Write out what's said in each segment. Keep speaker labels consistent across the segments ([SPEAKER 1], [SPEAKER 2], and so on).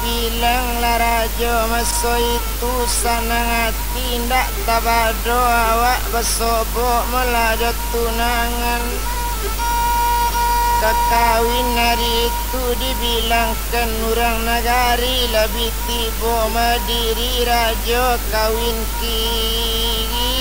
[SPEAKER 1] bilang lah rajo maso itu sanang hati ndak tabado awak besobok melajat tunangan. Kakawin hari itu dibilangkan orang nagari lebih tiba madiri rajo kawin kini.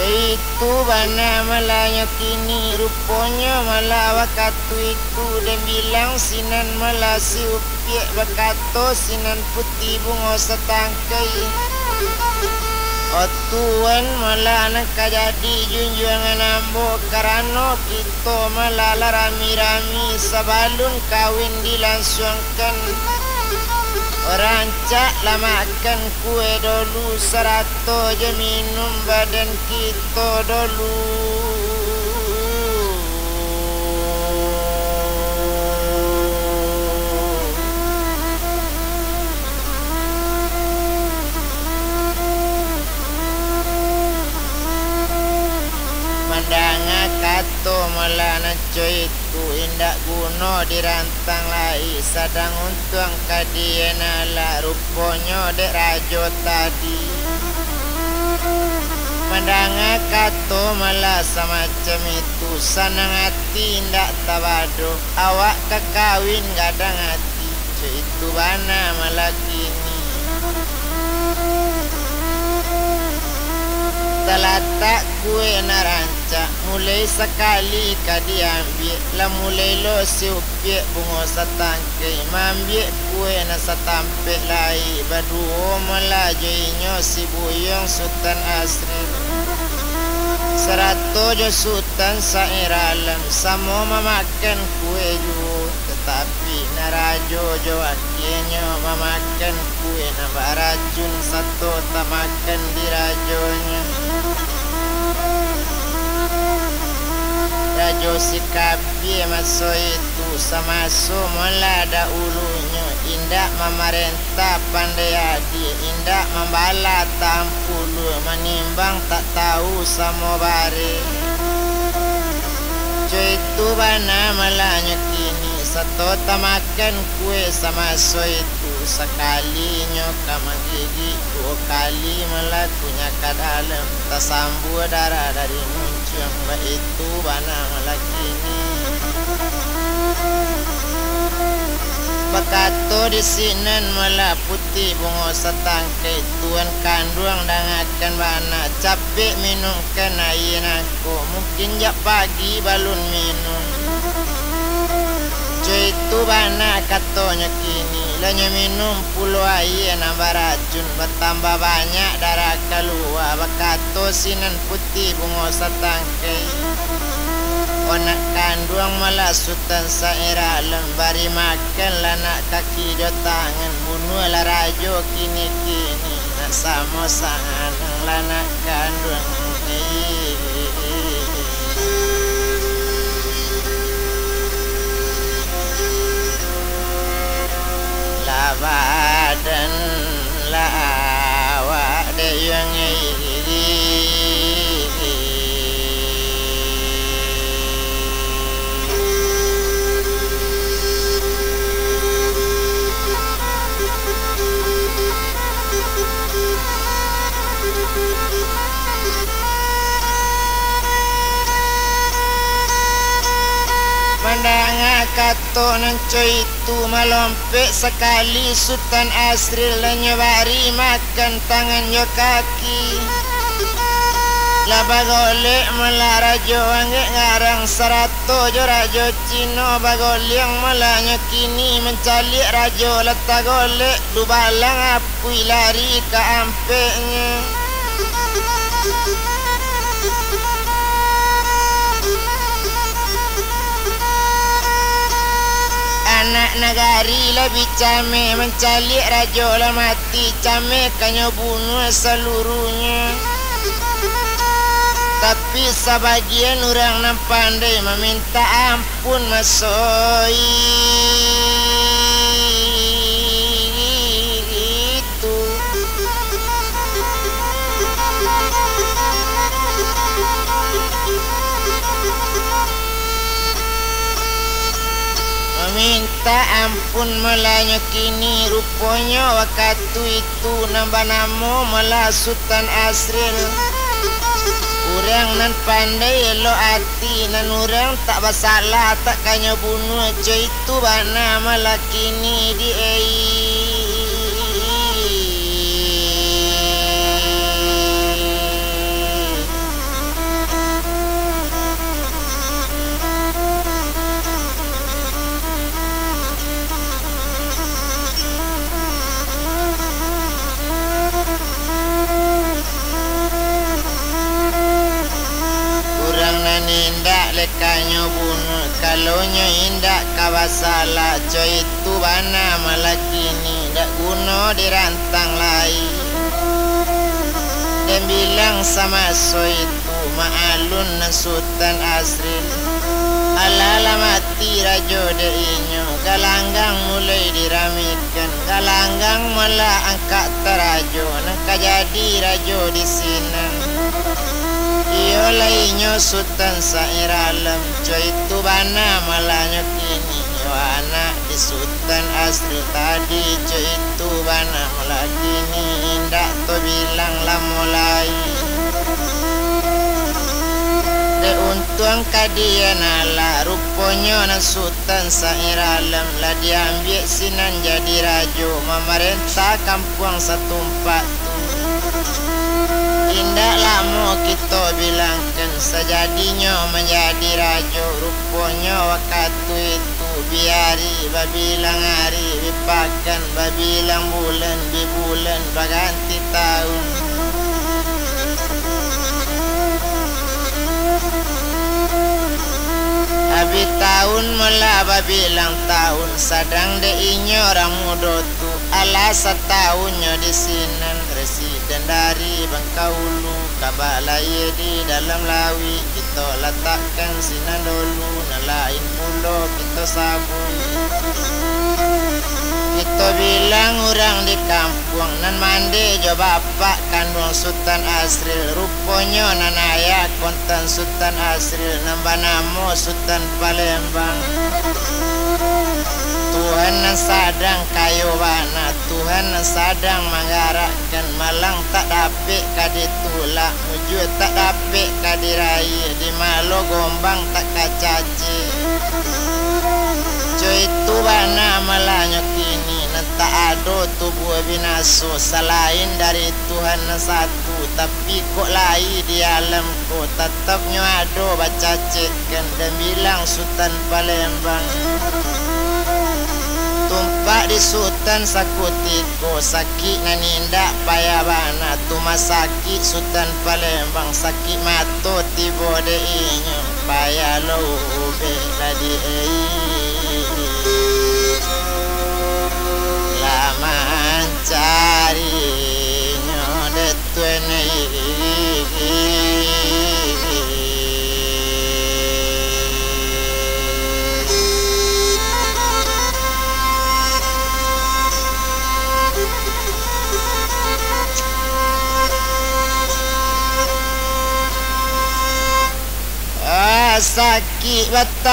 [SPEAKER 1] Itu bana malanya kini rupanya malah waktu itu dan bilang sinan malasi upiak bakato sinan putih bunga setangkai. Otuan malah nak jadi junjungan ambo karena kita malah rami-rami sebalun kawin dilangsungkan. Orang cak lah makan kue dulu 100 je minum badan kita dulu. Mandanga kato malah coy itu indak guna dirantang lai sadang untung kadiena lah rupanya dek rajo tadi. Mandanga kato malah semacam itu sanang hati indak tabado awak kakawin gadang hati coy itu bana malah kini. Talatak kue narancak mulai sekali ka diambil lah mulai lo si upiak bunga setangkai mambil kue na setampe lai baduo melajoinyo si buyong sultan asri 100 jo sultan sairalam samo memakan kue ju tetapi narajo jo akhirnya memakan kue na baracun satu tamakan di rajonya. Rajo sikapi maso itu samaso melada ulunya indak memerintah pandai adi indak membala tampulu menimbang tak tahu sama bare. Cuy itu bana malahnya kini satu makan kue samaso itu sekalinya kamang gigi 2 kali melakunya ke dalam tersambu darah dari muncung itu bana malah kini. Bakato di sinan malah putih bunga setangkai tuan kandung dangakan bana capek minumkan air aku mungkin jak pagi balun minum. Cuy itu bana katonya kini lanya minum puluh air nambah racun bertambah banyak darah keluar bakato sinan putih bunga setangkai. Onak kandung malah sultan saira lembari makan lanak kaki do tangan bunuh lah rajo kini-kini nak sama sangan lanak kandung. Badan lawak de yang Mandanga kato nanco itu melompek sekali sultan asri lenyebari makan tangan yo kaki. Lah bagolek malah rajo angge ngarang 100 jo rajo Cino bagoliang malahnya kini mencalik rajo letak golek du balang apui lari ke ampeknya. Anak nagari lebih came mencalik rajo lah mati came kanyo bunuh seluruhnya. Tapi sebagian orang nan pandai meminta ampun masoi. minta ampun melanyo kini rupanya waktu itu nambah namo malah Sultan Asril. Urang nan pandai lo hati nan urang tak bersalah tak kanya bunuh coy itu bana malah kini di indak lekanyo bunuh kalau nyo indak kawasalah coy itu bana malah kini dak guna dirantang lain dan bilang sama so itu maalun na Sultan Asril alala mati rajo de inyo galanggang mulai diramikan galanggang malah angkat terajo nangka jadi rajo di sinan. Iyo lainyo Sultan sairalam coy itu bana malahnya kini yo anak di Sultan Asril tadi coy itu bana malah kini indak to bilang lah mulai de untung kadian ala rupanya na Sultan sairalam lah diambil sinan jadi rajo memerintah kampung setumpak indak lama kita bilangkan sejadinya menjadi raja rupanya waktu itu biari babilang hari bipakan babilang bulan bibulan baganti tahun abi tahun mula babilang tahun sadang de inyo orang muda tu ala setahunnya di sinan residen dari Bangkaulu kabalaya di dalam lawi kita letakkan sinan dulu nalain pulau kita sabun kita bilang orang di kampung nan mandi jo bapak kandung Sultan Asril rupanya nan ayah kontan Sultan Asril nambah namo Sultan Palembang Tuhan nan sadang kayo bana Tuhan nan sadang menggerakkan malang tak dapik kaditulak mujud tak dapik kadiraya di malo gombang tak kacaci coy itu bana malahnya kini nan tak ada tubuh binaso selain dari Tuhan nan satu tapi kok lai di alam ko tetapnya ada baca cekkan dan bilang Sultan Palembang tumpak di Sultan sakutiko sakit nanindak payah bana tuma sakit Sultan Palembang sakit mato tiba de inyo payah lo ube ladi lama cari nyo de tuene sakit bertambah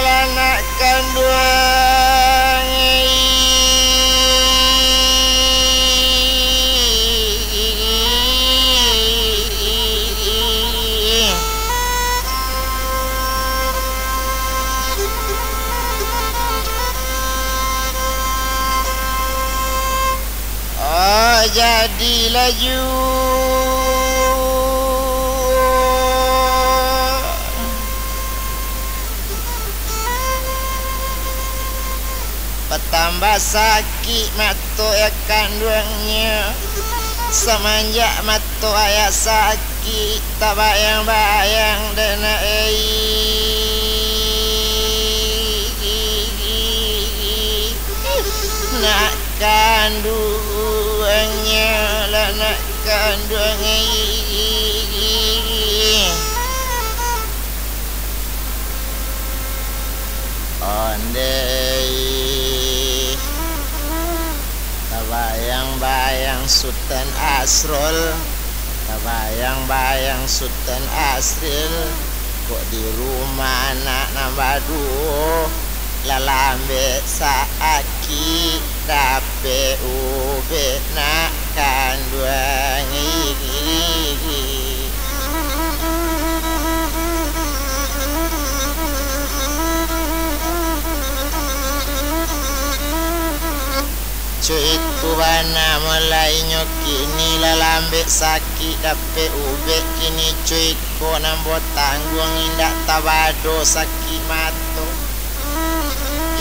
[SPEAKER 1] anak kandung oh jadi laju tambah sakit mato ya kandungnya semenjak mato ayah sakit tak bayang-bayang dana nak kandungnya lah nak kandungnya ondei bayang-bayang Sultan Asrul bayang-bayang Sultan Asril kok di rumah anak nambah duo lalambe saaki dape ube nak kanduang cuit kubana mulai nyokini lalambe saki dape ube kini cuit ko nambo tanggung indak tabado saki mato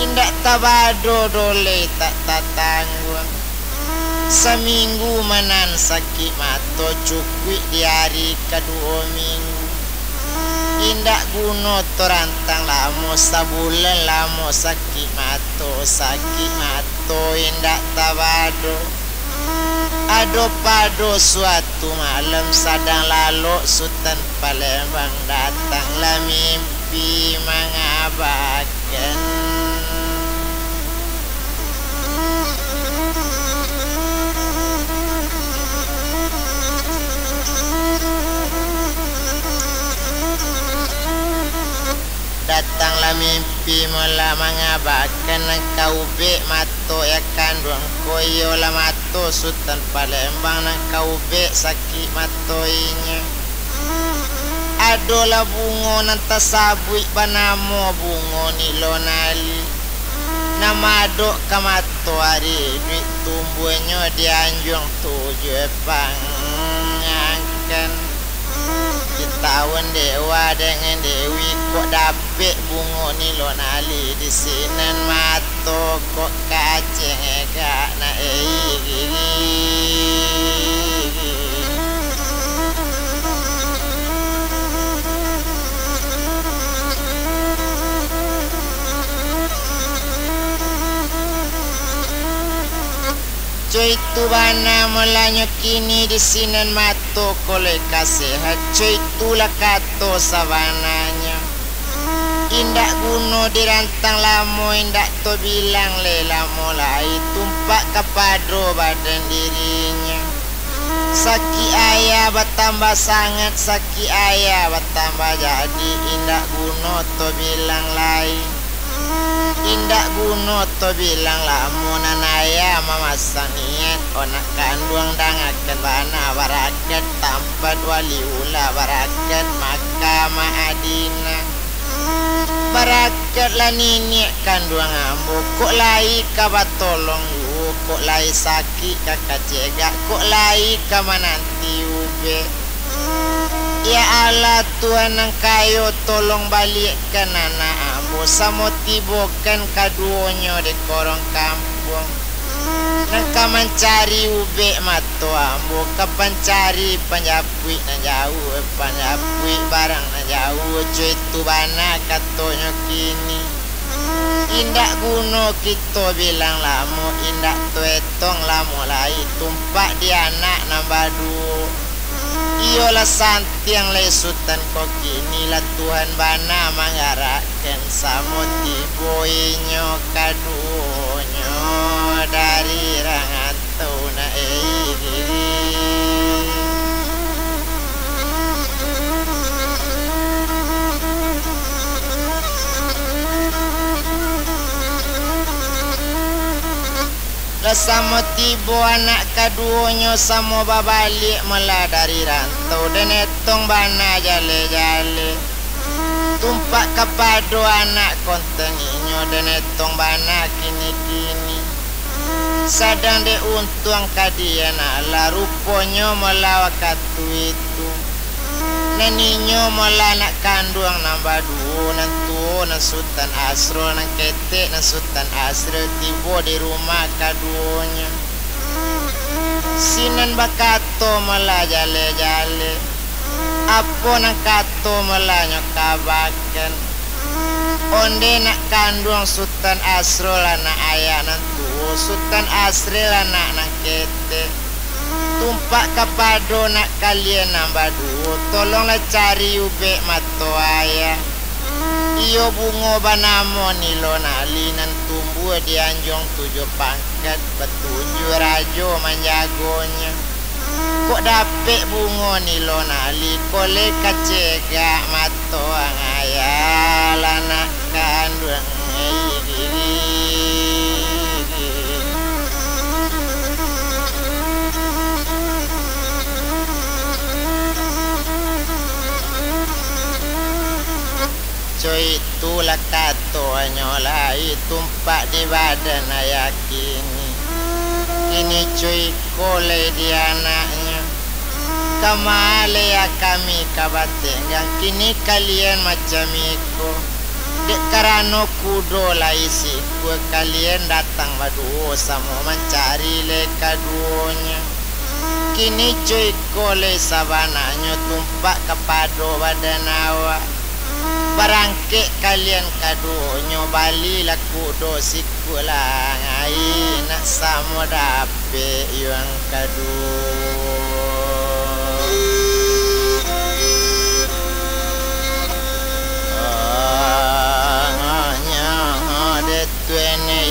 [SPEAKER 1] indak tabado dole tak tanggung seminggu menan saki mato cukui di hari kedua minggu indak guno torantang lamo sabulan lamo saki mato indak tabado ado pado suatu malam sadang lalu Sultan Palembang datanglah mimpi mengabarkan datanglah mimpi mula mengabarkan kau be mato ya kandung koyo lah mato Sultan Palembang nang kau be sakit matoinya adolah bungo nang tasabui banamo bungo ni lonali nama adok kamato hari duit tumbuhnya dianjung tujuh pangangkan tahun dewa dengan dewi kok dapet bungo ni lonali di sini mato kok kaceng gak na cuy tu bana mulanya kini di sini mato kole kasehat cuy tu lah kato savananya indak guno dirantang lamo indak to bilang lela mulai tumpak kepadro badan dirinya saki ayah bertambah sangat saki ayah bertambah jadi indak guno to bilang lain indak guno to bilang lamun anaya mamasang niat onak kandung dangakan bana barakat tampat wali ula barakat makama adina barakat lah nini kandung ambo kok lai kabatolong yu kok lai sakit kakak cegak kok lai kamananti ube ya Allah Tuhan yang kayo tolong balikkan anak ambo samo tibokan kaduonyo di korong kampung nangka mencari ube mato ambo kapan cari panjapui na jauh panjapui barang na jauh cuy tu bana katonyo kini indak guno kita bilang lamo indak tuetong lamo lai tumpak di anak nambah dua iyalah santiang lesutan kok kini lah Tuhan bana mengharapkan samo tiboinyo kadunyo dari rangantau na sama tibo anak kaduonyo samo babalik mula dari rantau dan etong bana jale-jale tumpak kepado anak kontenginyo dan etong bana kini-kini sadang de untung kadian ala ruponyo mula waktu itu neninyo mula anak kandung nambah dua nantu nan Sultan Asrul nan ketek nan Sultan Asrul tiba di rumah kaduanya sinan bakato mula jale-jale apa nan kato mula nyokabakan onde nak kandung Sultan Asrul anak ayah nantu Sultan Asrul anak nan ketek tumpak kapado nak kalian nambah dua tolonglah cari ube mato ayah iyo bungo banamo nilonali nan tumbuh di anjong tujuh pangkat betujuh rajo menjagonya kok dapet bungo nilonali kole kacegak mato ang ayah lanak kandung Coy itulah katanya lai tumpak di badan ayah kini. Kini cuy kolej di anaknya. Kamale ya kami kabatenggang kini kalian macam iko. Dek karano kudo lah isi kue kalian datang badu sama mencari leka duonya. Kini cuy kolej sabananya tumpak kepado badan awak. Barangke kalian kadonyo bali laku dosi kulang ai nak samo dape yang kado nya de tuene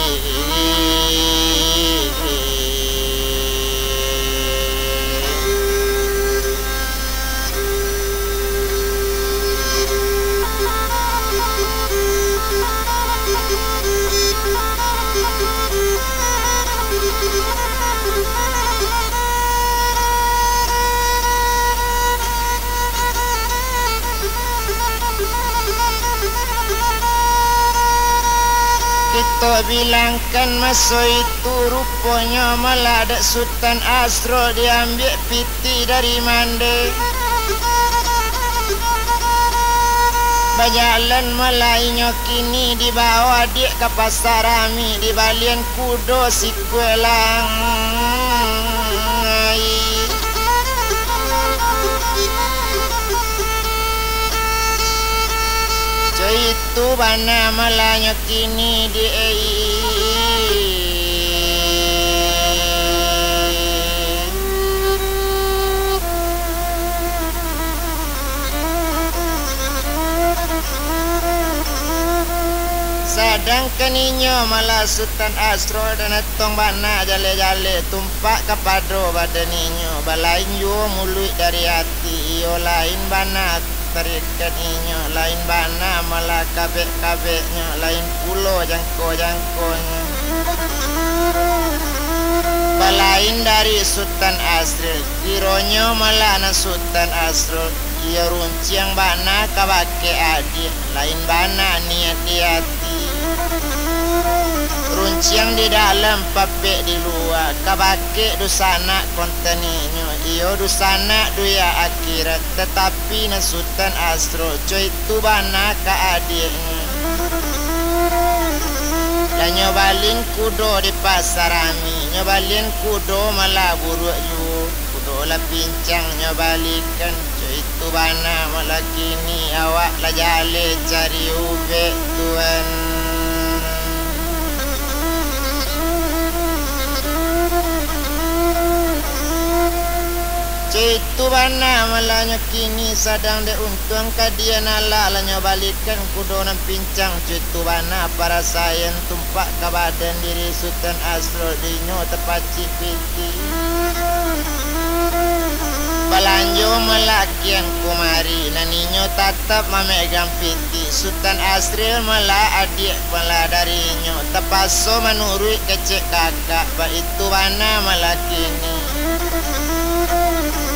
[SPEAKER 1] kita bilangkan masa itu rupanya malah ada Sultan Asrul diambil piti dari mande. Bajalan malainya kini dibawa dia ke pasar Rami di balian kudo si kuelang. Itu bana malanya kini di sedangkan inyo malah Sultan Asrul dan tong bana jale-jale tumpak kapado badan inyo balain yo mulut dari hati iyo lain bana terikat inyo lain bana malah kabek-kabeknya lain pulo jangko-jangkonya balain dari Sultan Asrul kironyo malah na Sultan Asrul ia runciang bana kabake adik lain bana niat di hati runciang di dalam papek di luar kabake dusana konteninyo iyo dusana duya akhirat tetapi na Sultan Asrul coy itu bana ka adiknya lah nyobalin kudo di pasar Rami nyobalin kudo malah buruk yu kudo lah pincang nyobalikan coy itu bana malah kini awak lah jale cari ube tuan. Itu bana malahnya kini sadang de untung kadian ala lanyo balikan kudo nan pincang itu bana para sayen tumpak ke badan diri Sultan Asrul dinyo tepaci piti balanjo melakian kumari naninyo tatap memegang piti Sultan Asrul malah adik malah darinya tepaso menurut kecek kakak ba itu bana malah kini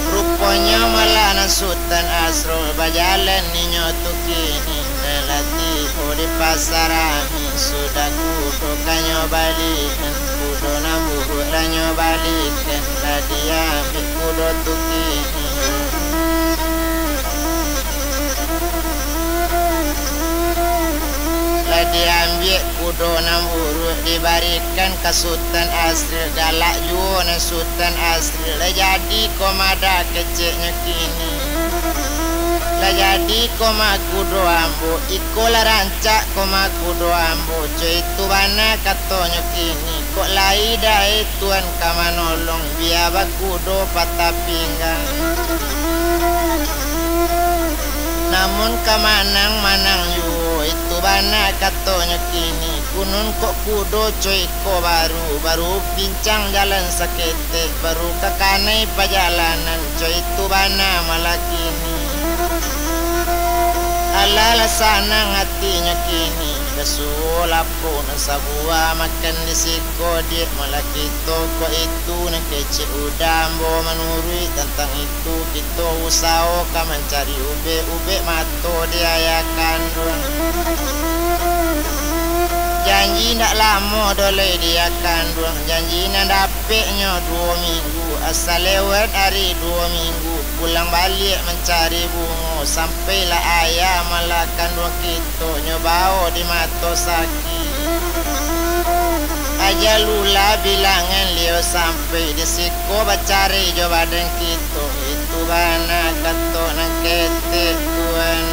[SPEAKER 1] rupanya malah na Sultan Asrul bajalan ninyo tu kini nelatiho di pasar Rami sudah kudo kanyo balikan kudo na buhu lanyo balikan lah diambil kudo tu kini lah diambil kudo na buhu dibarikan ke Sultan Asrul galak juo na Sultan Asrul lah jadi komada keceknya kini lah jadi koma kudo ambo ikolah rancak koma kudo ambo coy itu bana katonyo kini kok lai dai tuan kamanolong biar kudo patah pinggang namun kamanang-manang yu itu bana katonyo kini kunun kok kudo coy ko baru pincang jalan sakete baru kekanai perjalanan coy itu bana malah kini ala sanang hatinya kini kesuo lapo na sabua makan di siko dia malah kita ko itu na kece udambo menurui tentang itu kita usaho ka mencari ube mato dia ya kandung janji ndak lama dole dia kandung janji nak dapatnya 2 minggu asal lewat hari 2 minggu pulang balik mencari bunga sampailah ayah malah kandung kita nyobao di mato sakit aja lula bilangan Leo sampai di siko bacari jo badan kita itu bana kato nang ketek tuan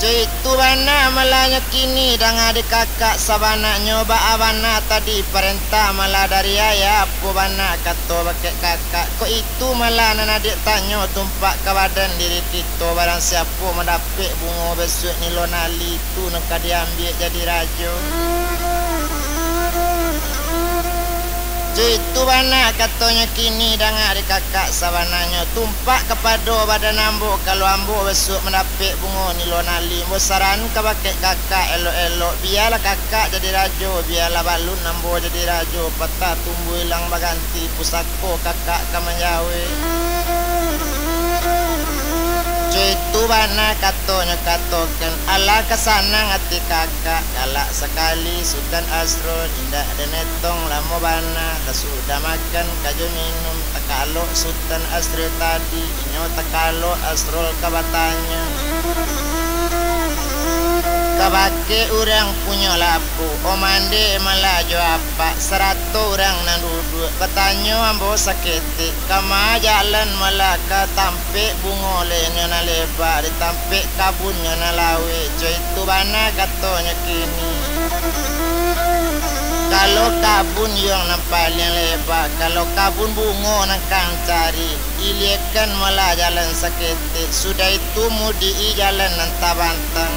[SPEAKER 1] itu bana malahnya kini dan adik kakak sabana nyoba abana tadi perintah malah dari ayah apa bana kata pakai kakak kok itu malah nan adik tanya tumpak ke badan diri kita barang siapa mendapat bunga besok ni lonali tu nak diambil jadi raja itu bana katanya kini dan adik kakak sabananya tumpak kepada badan ambo kalau ambo besok mendapat bunga ni lonali saran ke pakai kakak elok-elok biarlah kakak jadi raja biarlah balun ambo jadi raja patah tumbuh hilang baganti pusako kakak kamanjawe itu bana katanya katokan ala kesanang hati kakak galak sekali Sultan Asrul indah dan netong lama bana sudah makan kaju minum takalok Sultan Asrul tadi inyo takalok Asrul kabatanya kabake orang punya lapu omande malah jo apa 100 orang nan duduk katanya ambo sakiti kama jalan malah ka tampe bunga lenyo na lebar tampe kabunnya na lawe jo itu bana katanya kini kalau kabun yang nampak yang lebar kalau kabun bunga nak kang cari iliekan malah jalan sakiti sudah itu mudi jalan nanta bantang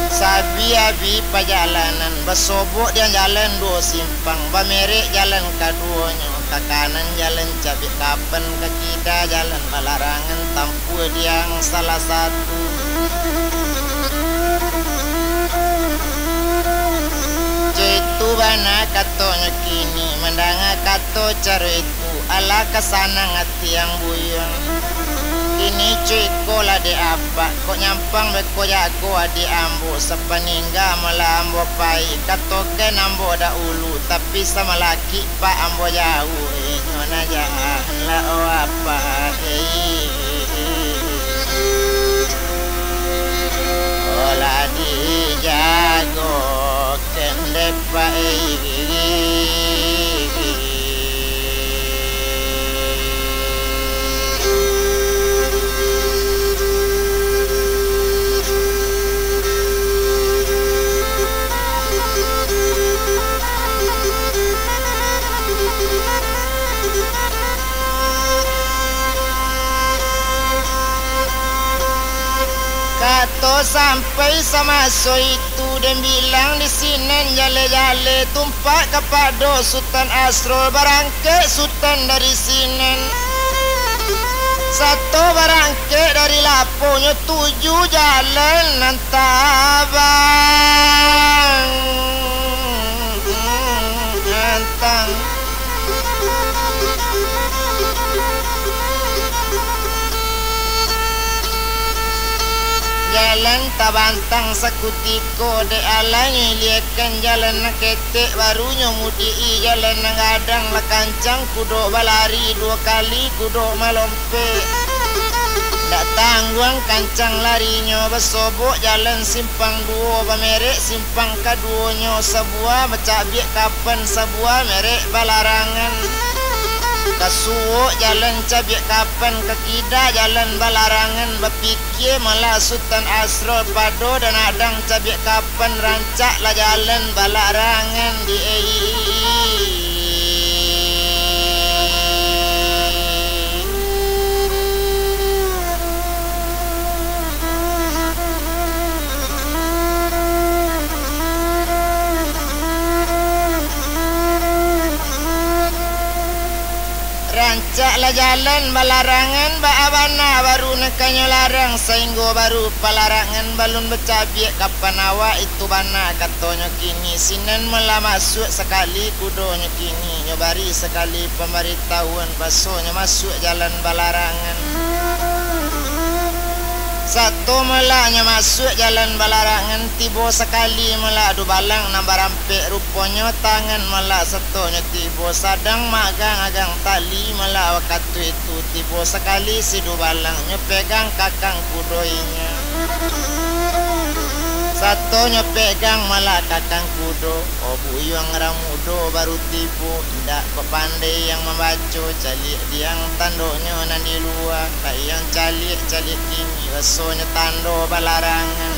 [SPEAKER 1] sabi-abi perjalanan bersobok dia jalan 2 simpang bamerek jalan keduanya ke kanan jalan cabik kapan ke kiri jalan balarangan tampu diang salah satu itu bana katanya kini mendanga kato cara itu ala kesanang hati yang buyang ini cuy kola de apa kok nyampang beko jago adi ambo sepeningga malah ambo pai katoke ambo dah ulu tapi sama laki pak ambo jauh nyona jangan lah oh apa olah di jago kendek pai Kato sampai sama so itu dan bilang di sini jale-jale tumpak kepada Sultan Asrul barangke Sultan dari sini satu barangke dari lapunya 7 jalan nantabang nantang jalan tabantang sakutiko de alanya liakan jalan ketek barunya mudi jalan ngadang lakancang kudo balari 2 kali kudo malompe dak tangguang kancang larinya bersobok jalan simpang 2 bamerek simpang keduanya sebuah becabik kapan sebuah merek balarangan kasuo jalan cabik kapan kekida jalan balarangan berpikir malah Sultan Asrul pado dan adang cabik kapan rancak lah jalan balarangan di rancak lah jalan balarangan baabana baru nekanyo larang sehingga baru palarangan balun bercabiak kapan awak itu bana katonyo kini sinan mula masuk sekali kudonyo kini nyobari sekali pemberitahuan basonya masuk jalan balarangan. Satu melanya masuk jalan balarangan tiba sekali mela du balang nambah rampik rupanya tangan mela satunya tiba sadang magang agang tali mela waktu itu tiba sekali si du balangnya pegang kakang kudoinya. Satunya pegang malah kakang kudo. Oh buyang ramudo baru tipu. Ndak kepandai yang membaca calik diang tandonyo nan di luar. Tak yang calik kini rasonya tando balarangan.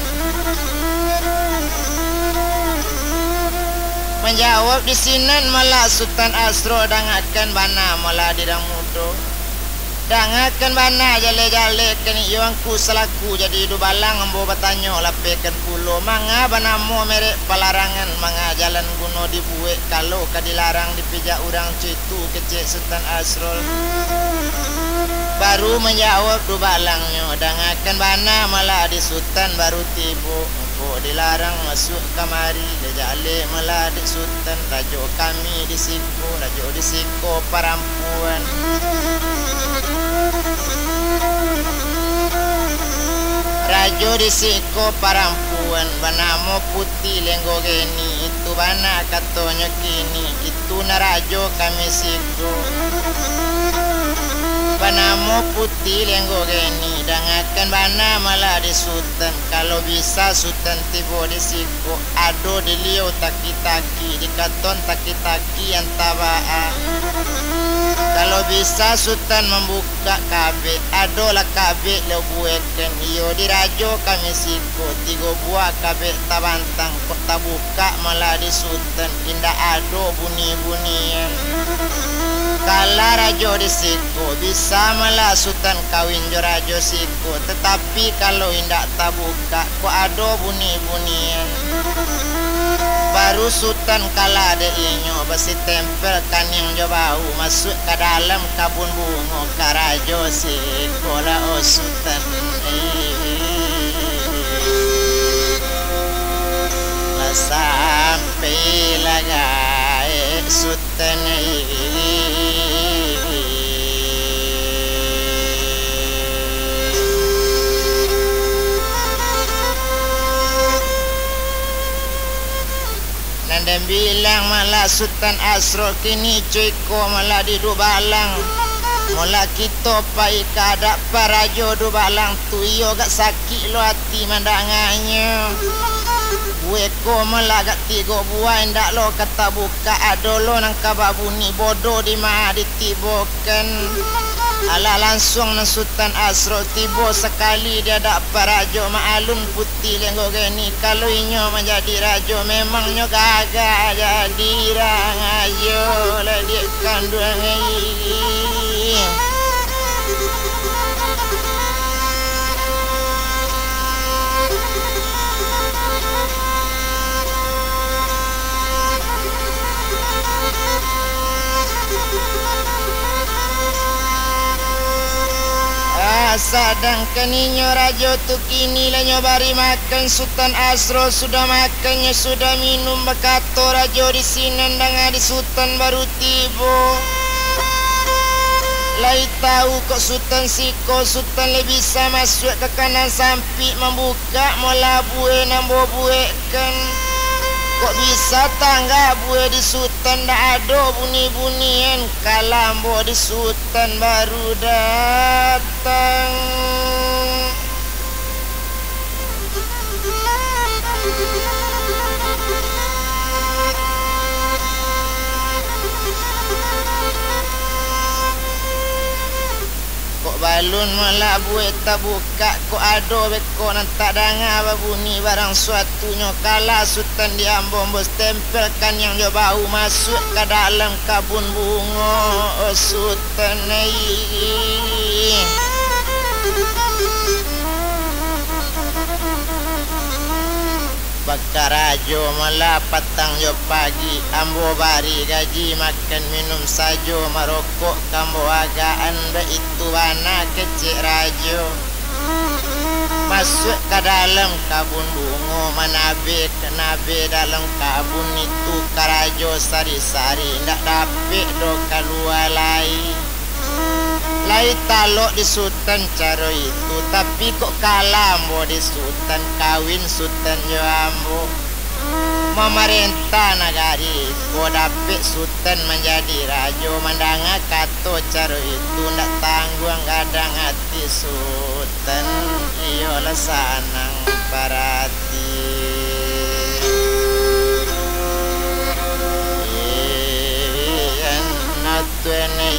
[SPEAKER 1] Menjawab di sinan malah Sultan Asro dangakan bana malah dirang mudo. Dangakan bana jale-jale kini iwangku selaku jadi du balang embo batanyo lapekan pulo manga banamo merek pelarangan manga jalan guno dibuek kalau kadilarang dipijak urang cuitu kecek Sultan Asrul. Baru menjawab du balangnya dangakan bana malah di Sultan baru tibu embo dilarang masuk kamari jale malah di Sultan rajo kami di siko parampuan. Rajo disiko parampuan banamo putih lenggo geni itu bana katonyo kini itu narajo kami siko banamo putih lenggo geni dangakan bana malah di Sultan kalau bisa Sultan tibo disiko ado dilio taki-taki di katon taki-taki antabaa. Kalau bisa Sultan membuka kabe, adolah kabe lo bueken iyo dirajo kami siko tigo buah kabe tabantang kota buka malah di Sultan indah ado bunyi-bunyian. Kala rajo di siko bisa malah Sultan kawin jo rajo siko tetapi kalau indah tabuka ko ado bunyi-bunyian. Baru Sultan kala de inyo basi tempel kan yang jo bau masuk ke dalam kabun bungo karajo sekolah oh Sultan sampai lagai Sultan dan bilang malah Sultan Asro kini cuiko malah di du balang mula kita pai kada parajo du balang tu iyo gak sakit lo hati mandangannya bueko malah gak tigo buah ndak lo kata buka adolo nang kababuni bodoh di mah ditibokan ala langsung nang Sultan Asro tibo sekali dia dak parajo maalun putih lenggo geni kalau inyo menjadi rajo memangnya gagak jadi rang ayo lah dia kandung sadang keninyo rajo tu kini lah nyobari makan Sultan Asro sudah makannya sudah minum bakato rajo di sinan dengan di Sultan baru tibo lai tahu kok Sultan siko Sultan le bisa masuk ke kanan sampi membuka mola bue nambo bue kan kok bisa tangga bue di Sultan dah ada bunyi-bunyian kalambo di Sultan baru datang. Kok balun malah buat tak buka kok ado beko nan tak dengar bunyi barang suatunya kala Sultan diambon bos tempelkan yang dia bau masuk ke dalam kabun bunga oh Sultan Bakarajo mala patang jo pagi ambo bari gaji makan minum sajo marokok kambo agaan be itu wana kecik rajo masuk ke dalam kabun bungo manabe kenabe dalam kabun itu karajo sari-sari ndak dapet do keluar lai talok di sultan caro itu tapi kok kalah ambo di sultan kawin sultan yo ambo memerintah nagari kok dapet sultan menjadi rajo mandanga kato caro itu ndak tanggung kadang hati sultan iyo sanang parati tuene